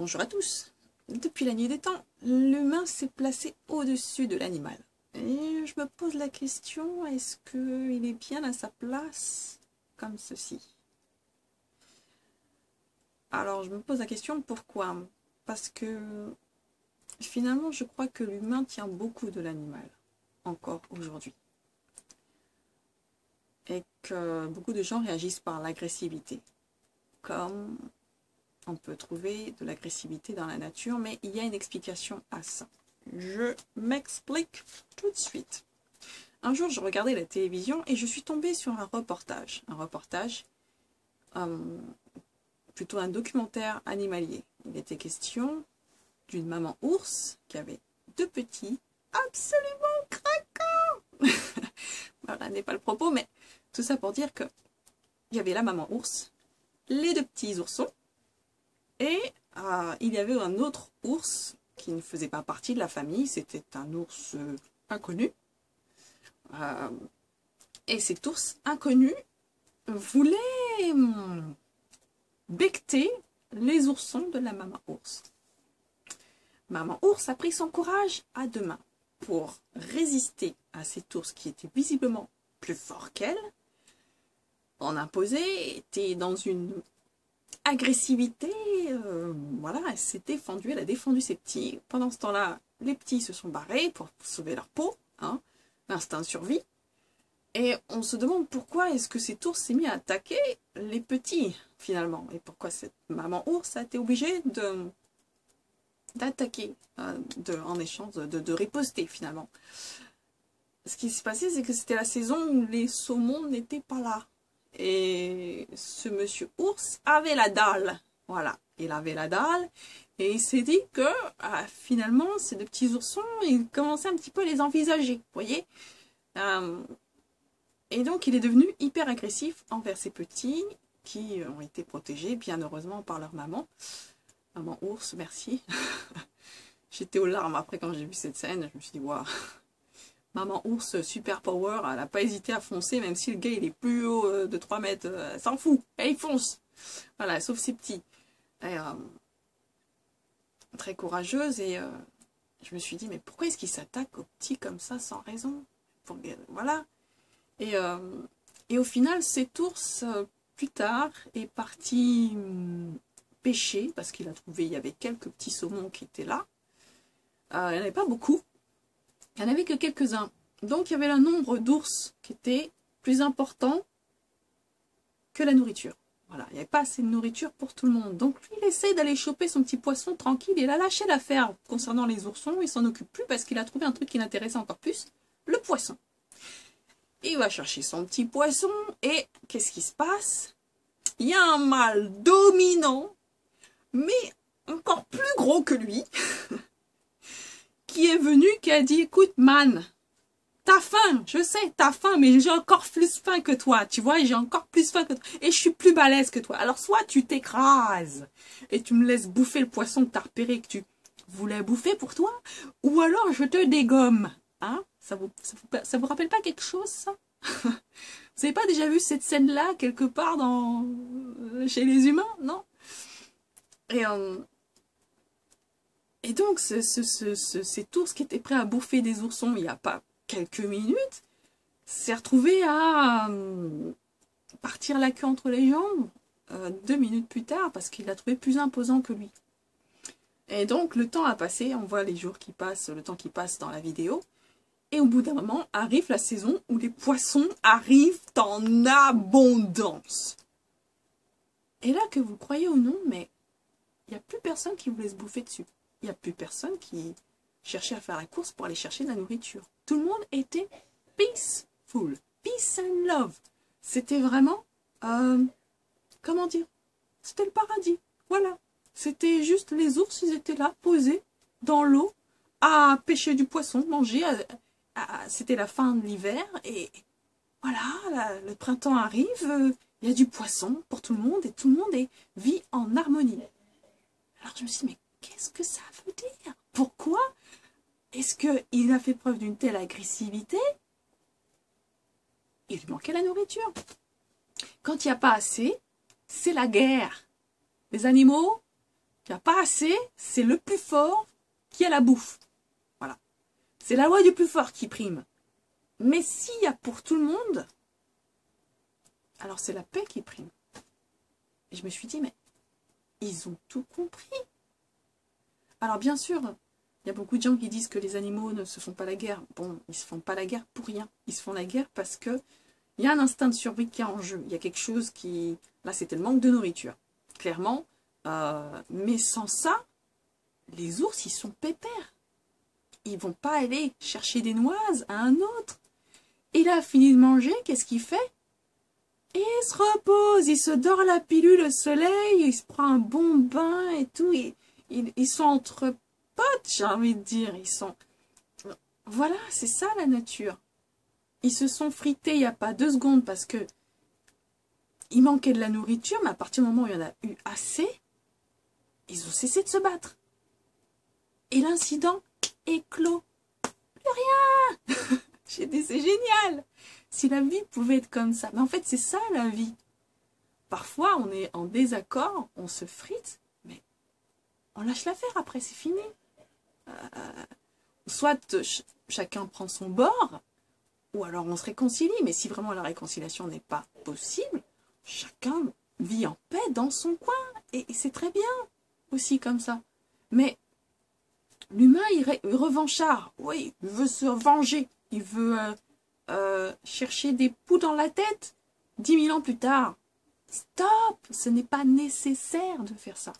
Bonjour à tous. Depuis la nuit des temps, l'humain s'est placé au-dessus de l'animal. Et je me pose la question, est-ce qu'il est bien à sa place comme ceci? Alors je me pose la question, pourquoi? Parce que finalement je crois que l'humain tient beaucoup de l'animal, encore aujourd'hui. Et que beaucoup de gens réagissent par l'agressivité, comme on peut trouver de l'agressivité dans la nature, mais il y a une explication à ça. Je m'explique tout de suite. Un jour, je regardais la télévision et je suis tombée sur un reportage. Plutôt un documentaire animalier. Il était question d'une maman ours qui avait deux petits absolument craquants. Voilà, n'est pas le propos, mais tout ça pour dire que il y avait la maman ours, les deux petits oursons, et il y avait un autre ours qui ne faisait pas partie de la famille, c'était un ours inconnu. Et cet ours inconnu voulait becqueter les oursons de la maman ours. Maman ours a pris son courage à deux mains pour résister à cet ours qui était visiblement plus fort qu'elle, en imposer, était dans une agressivité, voilà, elle s'est défendue, elle a défendu ses petits. Pendant ce temps-là, les petits se sont barrés pour sauver leur peau, hein, l'instinct de survie. Et on se demande pourquoi est-ce que cet ours s'est mis à attaquer les petits, finalement. Et pourquoi cette maman ours a été obligée d'attaquer, en échange de riposter, finalement. Ce qui s'est passé, c'est que c'était la saison où les saumons n'étaient pas là. Et ce monsieur ours avait la dalle. Voilà, il avait la dalle. Et il s'est dit que, finalement, ces deux petits oursons, il commençait un petit peu à les envisager, vous voyez. Et donc, il est devenu hyper agressif envers ces petits qui ont été protégés, bien heureusement, par leur maman. Maman ours, merci. J'étais aux larmes après quand j'ai vu cette scène. Je me suis dit, waouh. Maman ours, super power, elle n'a pas hésité à foncer, même si le gars il est plus haut de 3 mètres. Elle s'en fout, elle fonce. Voilà, sauf ses petits. Et, très courageuse, et je me suis dit, mais pourquoi est-ce qu'il s'attaque aux petits comme ça, sans raison? Voilà. Et au final, cet ours, plus tard, est parti pêcher, parce qu'il a trouvé, il y avait quelques petits saumons qui étaient là. Il n'y en avait pas beaucoup. Il n'y en avait que quelques-uns. Donc, il y avait un nombre d'ours qui était plus important que la nourriture. Voilà, il n'y avait pas assez de nourriture pour tout le monde. Donc, lui, il essaye d'aller choper son petit poisson tranquille. Il a lâché l'affaire concernant les oursons. Il s'en occupe plus parce qu'il a trouvé un truc qui l'intéressait encore plus, le poisson. Il va chercher son petit poisson et qu'est-ce qui se passe? Il y a un mâle dominant, mais encore plus gros que lui, qui est venu, qui a dit, écoute, man, t'as faim, je sais, t'as faim, mais j'ai encore plus faim que toi, tu vois, j'ai encore plus faim que toi, et je suis plus balèze que toi. Alors, soit tu t'écrases, et tu me laisses bouffer le poisson que t'as repéré, que tu voulais bouffer pour toi, ou alors je te dégomme, hein? Ça vous rappelle pas quelque chose, ça? Vous avez pas déjà vu cette scène-là, quelque part chez les humains, non? Et donc, cet ours qui était prêt à bouffer des oursons il n'y a pas quelques minutes, s'est retrouvé à partir la queue entre les jambes 2 minutes plus tard, parce qu'il l'a trouvé plus imposant que lui. Et donc, le temps a passé, on voit les jours qui passent, le temps qui passe dans la vidéo, et au bout d'un moment, arrive la saison où les poissons arrivent en abondance. Et là, que vous croyez ou non, mais il n'y a plus personne qui voulait se bouffer dessus. Il n'y a plus personne qui cherchait à faire la course pour aller chercher de la nourriture. Tout le monde était peaceful, peace and love. C'était vraiment, comment dire, c'était le paradis. Voilà, c'était juste les ours, ils étaient là, posés dans l'eau, à pêcher du poisson, manger. C'était la fin de l'hiver et voilà, le printemps arrive, il y a du poisson pour tout le monde et tout le monde vit en harmonie. Alors je me suis dit, mais qu'est-ce que ça veut dire? Pourquoi est-ce qu'il a fait preuve d'une telle agressivité? Il lui manquait la nourriture. Quand il n'y a pas assez, c'est la guerre. Les animaux, il n'y a pas assez, c'est le plus fort qui a la bouffe. Voilà. C'est la loi du plus fort qui prime. Mais s'il y a pour tout le monde, alors c'est la paix qui prime. Et je me suis dit, mais ils ont tout compris. Alors bien sûr, il y a beaucoup de gens qui disent que les animaux ne se font pas la guerre. Bon, ils se font pas la guerre pour rien. Ils se font la guerre parce que il y a un instinct de survie qui est en jeu. Il y a quelque chose qui... Là, c'était le manque de nourriture. Clairement. Mais sans ça, les ours, ils sont pépères. Ils vont pas aller chercher des noises à un autre. Il a fini de manger, qu'est-ce qu'il fait? Et il se repose, il se dort la pilule au soleil, il se prend un bon bain et tout. Ils sont entre potes, j'ai envie de dire. Ils sont... Voilà, c'est ça la nature. Ils se sont frités il n'y a pas 2 secondes parce que il manquait de la nourriture, mais à partir du moment où il y en a eu assez, ils ont cessé de se battre. Et l'incident est clos. Plus rien. J'ai dit, c'est génial. Si la vie pouvait être comme ça. Mais en fait, c'est ça la vie. Parfois, on est en désaccord, on se frite, mais on lâche l'affaire après, c'est fini. Soit chacun prend son bord, ou alors on se réconcilie. Mais si vraiment la réconciliation n'est pas possible, chacun vit en paix dans son coin. Et c'est très bien aussi comme ça. Mais l'humain, il est revanchard. Oui, il veut se venger. Il veut chercher des poux dans la tête. 10 000 ans plus tard. Stop! Ce n'est pas nécessaire de faire ça.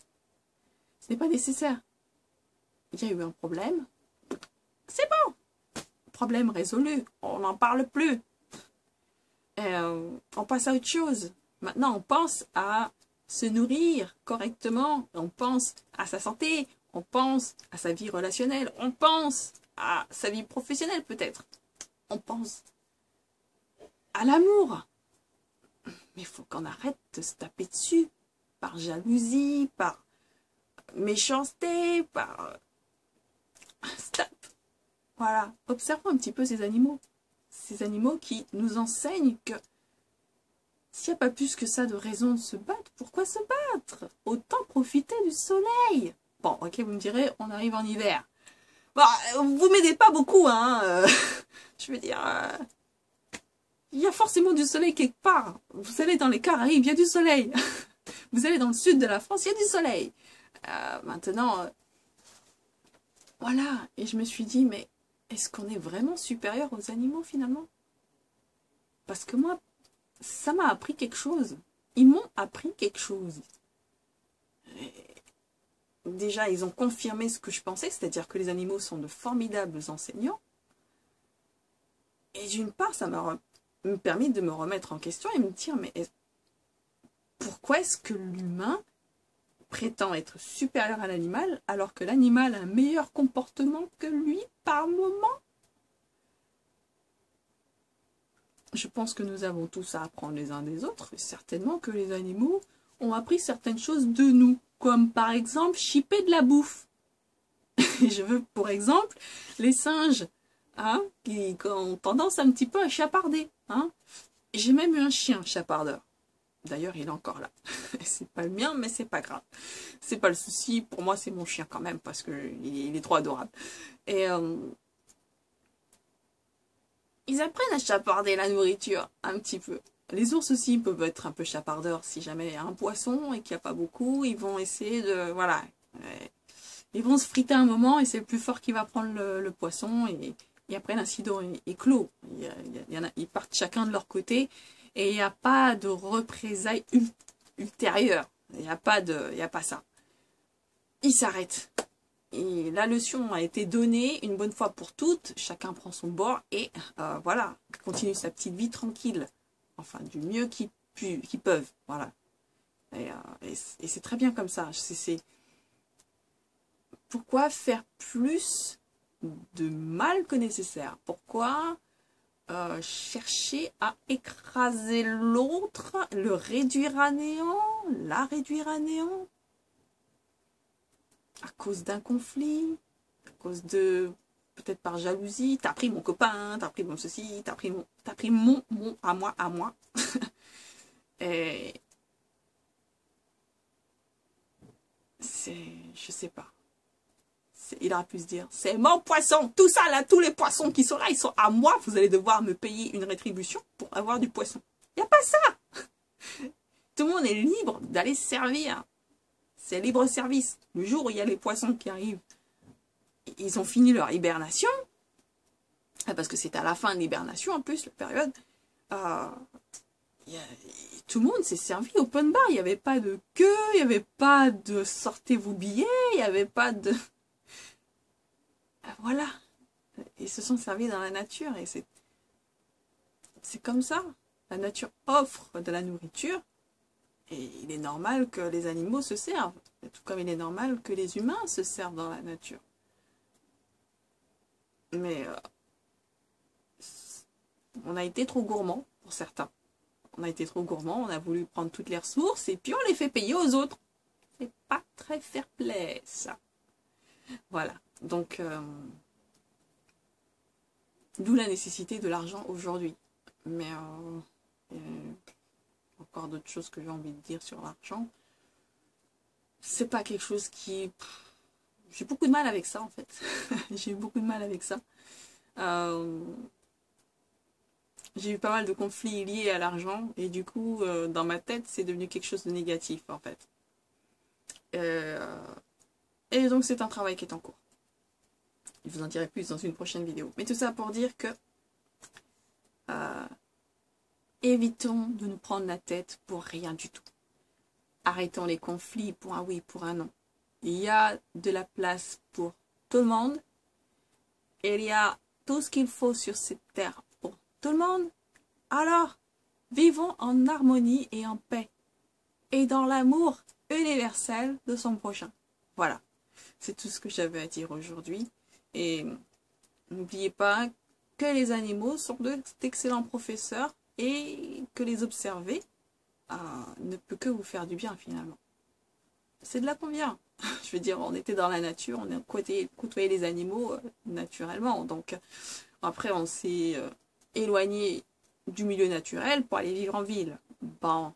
Ce n'est pas nécessaire. Il y a eu un problème. C'est bon. Problème résolu. On n'en parle plus. On passe à autre chose. Maintenant, on pense à se nourrir correctement. On pense à sa santé. On pense à sa vie relationnelle. On pense à sa vie professionnelle peut-être. On pense à l'amour. Mais il faut qu'on arrête de se taper dessus. Par jalousie, par méchanceté, par... Stop. Voilà. Observons un petit peu ces animaux. Ces animaux qui nous enseignent que s'il n'y a pas plus que ça de raison de se battre, pourquoi se battre? Autant profiter du soleil. Bon, ok, vous me direz, on arrive en hiver. Bon, vous m'aidez pas beaucoup, hein. Je veux dire, il y a forcément du soleil quelque part. Vous allez dans les Caraïbes, il y a du soleil. Vous allez dans le sud de la France, il y a du soleil. Maintenant, voilà. Et je me suis dit, mais est-ce qu'on est vraiment supérieur aux animaux finalement? Parce que moi, ça m'a appris quelque chose. Ils m'ont appris quelque chose. Et déjà, ils ont confirmé ce que je pensais, c'est-à-dire que les animaux sont de formidables enseignants. Et d'une part, ça m'a permis de me remettre en question et me dire, mais pourquoi est-ce que l'humain prétend être supérieur à l'animal alors que l'animal a un meilleur comportement que lui par moment? Je pense que nous avons tous à apprendre les uns des autres, et certainement que les animaux ont appris certaines choses de nous, comme par exemple chipper de la bouffe. Et je veux pour exemple les singes, hein, qui ont tendance un petit peu à chaparder. Hein. J'ai même eu un chien chapardeur. D'ailleurs, il est encore là. C'est pas le mien, mais c'est pas grave. C'est pas le souci. Pour moi, c'est mon chien quand même, parce qu'il est trop adorable. Et ils apprennent à chaparder la nourriture, un petit peu. Les ours aussi peuvent être un peu chapardeurs. Si jamais il y a un poisson et qu'il n'y a pas beaucoup, ils vont essayer de... Voilà. Ils vont se friter un moment et c'est le plus fort qui va prendre le poisson. Et après, l'incident est clos. Ils partent chacun de leur côté. Et il n'y a pas de représailles ultérieures. Il n'y a pas ça. Ils s'arrêtent. Et la leçon a été donnée une bonne fois pour toutes. Chacun prend son bord et voilà, continue sa petite vie tranquille. Enfin, du mieux qu'ils peuvent. Voilà. Et c'est très bien comme ça. Pourquoi faire plus de mal que nécessaire? Pourquoi chercher à écraser l'autre, le réduire à néant, la réduire à néant, à cause d'un conflit, à cause de, peut-être par jalousie, t'as pris mon copain, t'as pris mon ceci, t'as pris mon, à moi. Et je sais pas. Il aurait pu se dire, c'est mon poisson, tout ça là, tous les poissons qui sont là, ils sont à moi, vous allez devoir me payer une rétribution pour avoir du poisson. Il n'y a pas ça. Tout le monde est libre d'aller se servir. C'est libre service. Le jour où il y a les poissons qui arrivent, ils ont fini leur hibernation, parce que c'est à la fin de l'hibernation en plus, la période, tout le monde s'est servi open bar, il n'y avait pas de queue, il n'y avait pas de sortez vos billets, il n'y avait pas de... Voilà, ils se sont servis dans la nature et c'est comme ça. La nature offre de la nourriture et il est normal que les animaux se servent, tout comme il est normal que les humains se servent dans la nature. Mais on a été trop gourmands pour certains. On a été trop gourmands, on a voulu prendre toutes les ressources et puis on les fait payer aux autres. C'est pas très fair play, ça. Voilà, donc d'où la nécessité de l'argent aujourd'hui. Mais encore d'autres choses que j'ai envie de dire sur l'argent. C'est pas quelque chose qui... J'ai beaucoup de mal avec ça en fait. J'ai eu beaucoup de mal avec ça. J'ai eu pas mal de conflits liés à l'argent et du coup, dans ma tête, c'est devenu quelque chose de négatif en fait. Et donc, c'est un travail qui est en cours. Je vous en dirai plus dans une prochaine vidéo. Mais tout ça pour dire que évitons de nous prendre la tête pour rien du tout. Arrêtons les conflits pour un oui, pour un non. Il y a de la place pour tout le monde. Et il y a tout ce qu'il faut sur cette terre pour tout le monde. Alors, vivons en harmonie et en paix. Et dans l'amour universel de son prochain. Voilà. C'est tout ce que j'avais à dire aujourd'hui. Et n'oubliez pas que les animaux sont d'excellents professeurs et que les observer ne peut que vous faire du bien finalement. C'est de là qu'on vient. Je veux dire, on était dans la nature, on a côtoyé les animaux naturellement. Donc après, on s'est éloigné du milieu naturel pour aller vivre en ville. Bon,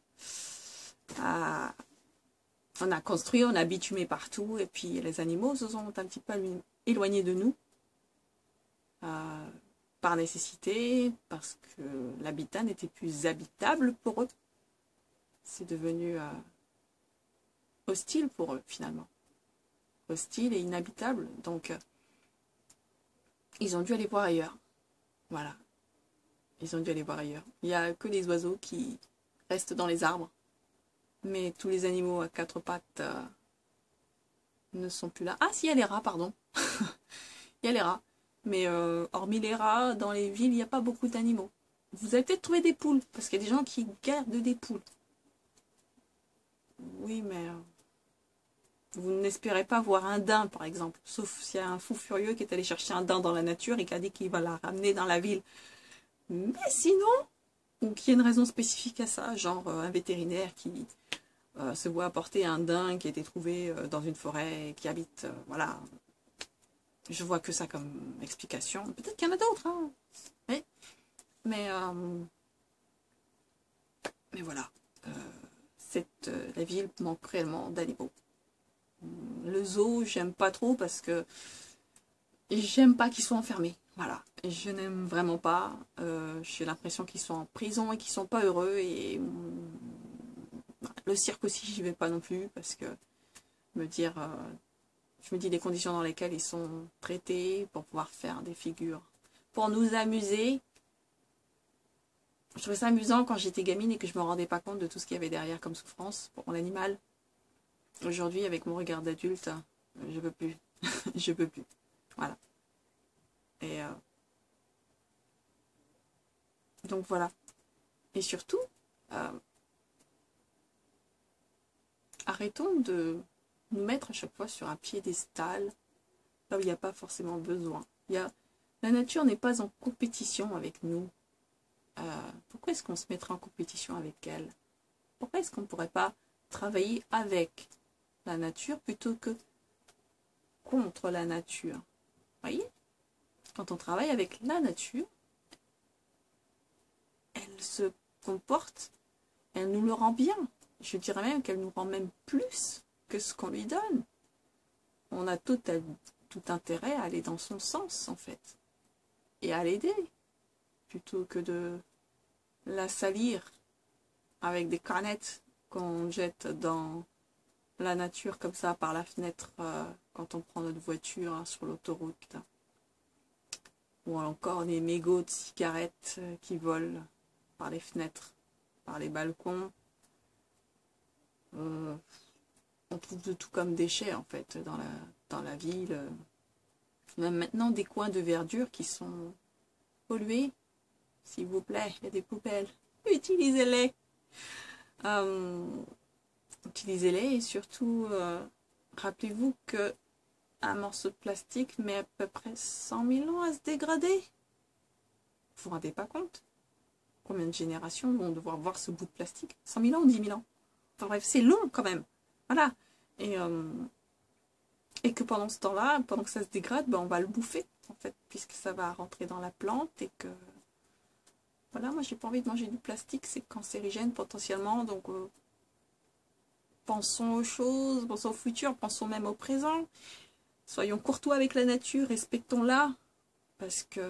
on a construit, on a bitumé partout, et puis les animaux se sont un petit peu éloignés de nous, par nécessité, parce que l'habitat n'était plus habitable pour eux. C'est devenu hostile pour eux, finalement. Hostile et inhabitable, donc ils ont dû aller voir ailleurs. Voilà. Ils ont dû aller voir ailleurs. Il n'y a que les oiseaux qui restent dans les arbres. Mais tous les animaux à quatre pattes ne sont plus là. Ah, si, il y a les rats, pardon. Il y a les rats. Mais hormis les rats, dans les villes, il n'y a pas beaucoup d'animaux. Vous allez peut-être trouver des poules, parce qu'il y a des gens qui gardent des poules. Oui, mais vous n'espérez pas voir un daim, par exemple. Sauf s'il y a un fou furieux qui est allé chercher un daim dans la nature et qui a dit qu'il va la ramener dans la ville. Mais sinon, ou qu'il y a une raison spécifique à ça, genre un vétérinaire qui se voit apporter un daim qui a été trouvé dans une forêt et qui habite, voilà. Je vois que ça comme explication. Peut-être qu'il y en a d'autres, hein. Oui. Mais voilà. La ville manque réellement d'animaux. Le zoo, j'aime pas trop parce que j'aime pas qu'ils soient enfermés. Voilà. Je n'aime vraiment pas. J'ai l'impression qu'ils sont en prison et qu'ils sont pas heureux. Et le cirque aussi, j'y vais pas non plus parce que je me dis les conditions dans lesquelles ils sont traités pour pouvoir faire des figures, pour nous amuser. Je trouvais ça amusant quand j'étais gamine et que je me rendais pas compte de tout ce qu'il y avait derrière comme souffrance pour l'animal. Aujourd'hui, avec mon regard d'adulte, je peux plus. Je peux plus. Voilà. Et donc voilà. Et surtout, arrêtons de nous mettre à chaque fois sur un piédestal, là où il n'y a pas forcément besoin. La nature n'est pas en compétition avec nous. Pourquoi est-ce qu'on se mettrait en compétition avec elle? Pourquoi est-ce qu'on ne pourrait pas travailler avec la nature plutôt que contre la nature? Vous voyez? Quand on travaille avec la nature, elle se comporte, elle nous le rend bien. Je dirais même qu'elle nous rend même plus que ce qu'on lui donne. on a tout intérêt à aller dans son sens, en fait. Et à l'aider, plutôt que de la salir avec des canettes qu'on jette dans la nature comme ça par la fenêtre quand on prend notre voiture sur l'autoroute. Ou encore des mégots de cigarettes qui volent par les fenêtres, par les balcons. On trouve de tout comme déchets en fait dans la ville. Même maintenant des coins de verdure qui sont pollués. S'il vous plaît, il y a des poubelles. Utilisez-les. Utilisez-les et surtout rappelez-vous que un morceau de plastique met à peu près 100 000 ans à se dégrader. Vous vous rendez pas compte? Combien de générations vont devoir voir ce bout de plastique? 100 000 ans ou 10 000 ans? Enfin bref, c'est long quand même. Voilà. Et que pendant ce temps-là, pendant que ça se dégrade, ben on va le bouffer, en fait, puisque ça va rentrer dans la plante et que... Voilà, moi j'ai pas envie de manger du plastique, c'est cancérigène potentiellement, donc pensons aux choses, pensons au futur, pensons même au présent. Soyons courtois avec la nature, respectons-la, parce que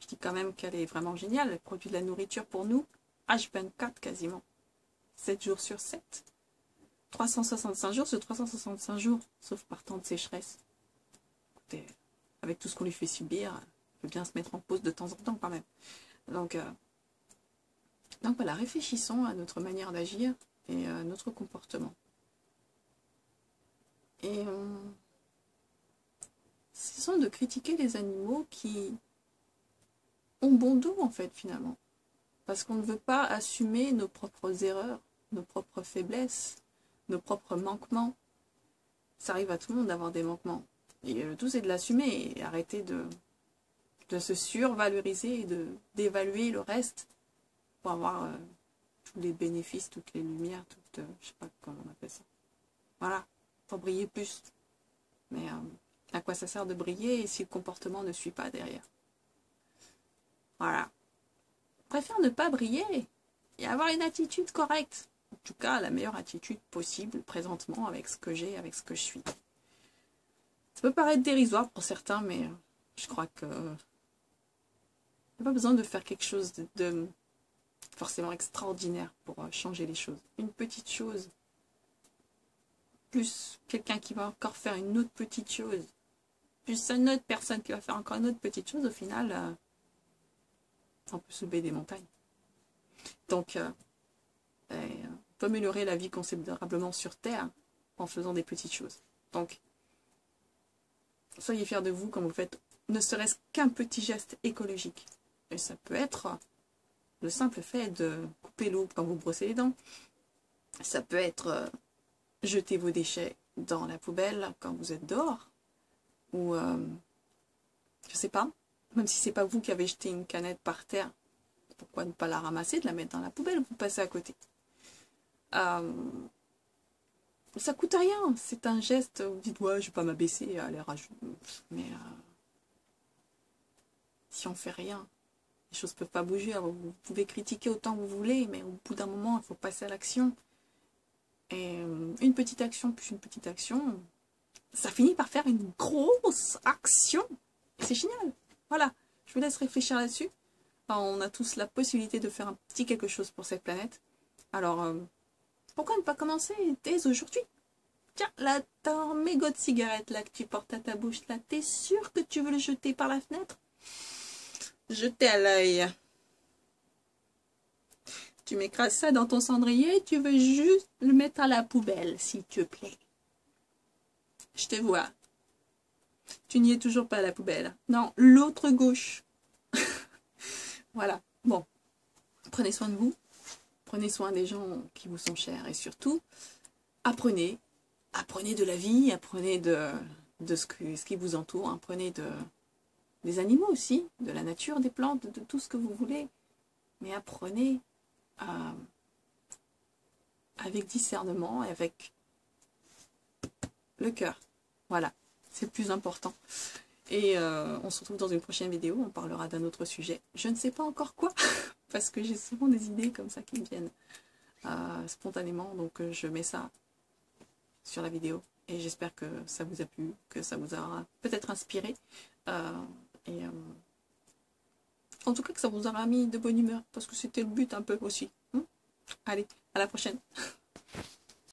je dis quand même qu'elle est vraiment géniale, elle produit de la nourriture pour nous, H24 quasiment, 7 jours sur 7. 365 jours sur 365 jours, sauf par temps de sécheresse. Écoutez, avec tout ce qu'on lui fait subir, il peut bien se mettre en pause de temps en temps quand même. Donc voilà, réfléchissons à notre manière d'agir et à notre comportement. Et cessons de critiquer les animaux qui ont bon dos en fait finalement. Parce qu'on ne veut pas assumer nos propres erreurs, nos propres faiblesses, nos propres manquements. Ça arrive à tout le monde d'avoir des manquements. Et le tout, c'est de l'assumer et arrêter de se survaloriser et d'évaluer le reste pour avoir tous les bénéfices, toutes les lumières, toutes, je sais pas comment on appelle ça. Voilà, pour briller plus. Mais à quoi ça sert de briller si le comportement ne suit pas derrière? Voilà. Je préfère ne pas briller et avoir une attitude correcte. En tout cas, la meilleure attitude possible présentement avec ce que j'ai, avec ce que je suis. Ça peut paraître dérisoire pour certains, mais je crois que il n'y a pas besoin de faire quelque chose de forcément extraordinaire pour changer les choses. Une petite chose, plus quelqu'un qui va encore faire une autre petite chose, plus une autre personne qui va faire encore une autre petite chose, au final, on peut soulever des montagnes. Donc, on peut améliorer la vie considérablement sur Terre en faisant des petites choses. Donc, soyez fiers de vous quand vous faites ne serait-ce qu'un petit geste écologique. Et ça peut être le simple fait de couper l'eau quand vous brossez les dents. Ça peut être jeter vos déchets dans la poubelle quand vous êtes dehors. Ou, je sais pas, même si c'est pas vous qui avez jeté une canette par terre, pourquoi ne pas la ramasser, de la mettre dans la poubelle, vous passez à côté. Ça coûte rien, c'est un geste, vous dites ouais je vais pas m'abaisser, allez rajouter. Mais si on fait rien, les choses peuvent pas bouger. Alors, vous pouvez critiquer autant que vous voulez, mais au bout d'un moment il faut passer à l'action. Et une petite action plus une petite action, ça finit par faire une grosse action. Et c'est génial. Voilà, je vous laisse réfléchir là-dessus. Enfin, on a tous la possibilité de faire un petit quelque chose pour cette planète. Alors, pourquoi ne pas commencer dès aujourd'hui? Tiens, là, t'as un mégot de cigarette là que tu portes à ta bouche là. T'es sûr que tu veux le jeter par la fenêtre? Jeter à l'œil. Tu m'écrases ça dans ton cendrier, tu veux juste le mettre à la poubelle, s'il te plaît. Je te vois. Tu n'y es toujours pas à la poubelle. Non, l'autre gauche. Voilà. Bon. Prenez soin de vous. Prenez soin des gens qui vous sont chers. Et surtout, apprenez. Apprenez de la vie. Apprenez de ce qui vous entoure. Apprenez des animaux aussi. De la nature, des plantes, de tout ce que vous voulez. Mais apprenez avec discernement et avec le cœur. Voilà. C'est le plus important. Et on se retrouve dans une prochaine vidéo, on parlera d'un autre sujet. Je ne sais pas encore quoi, parce que j'ai souvent des idées comme ça qui me viennent spontanément, donc je mets ça sur la vidéo et j'espère que ça vous a plu, que ça vous aura peut-être inspiré. Et en tout cas que ça vous aura mis de bonne humeur, parce que c'était le but un peu aussi. Allez, à la prochaine.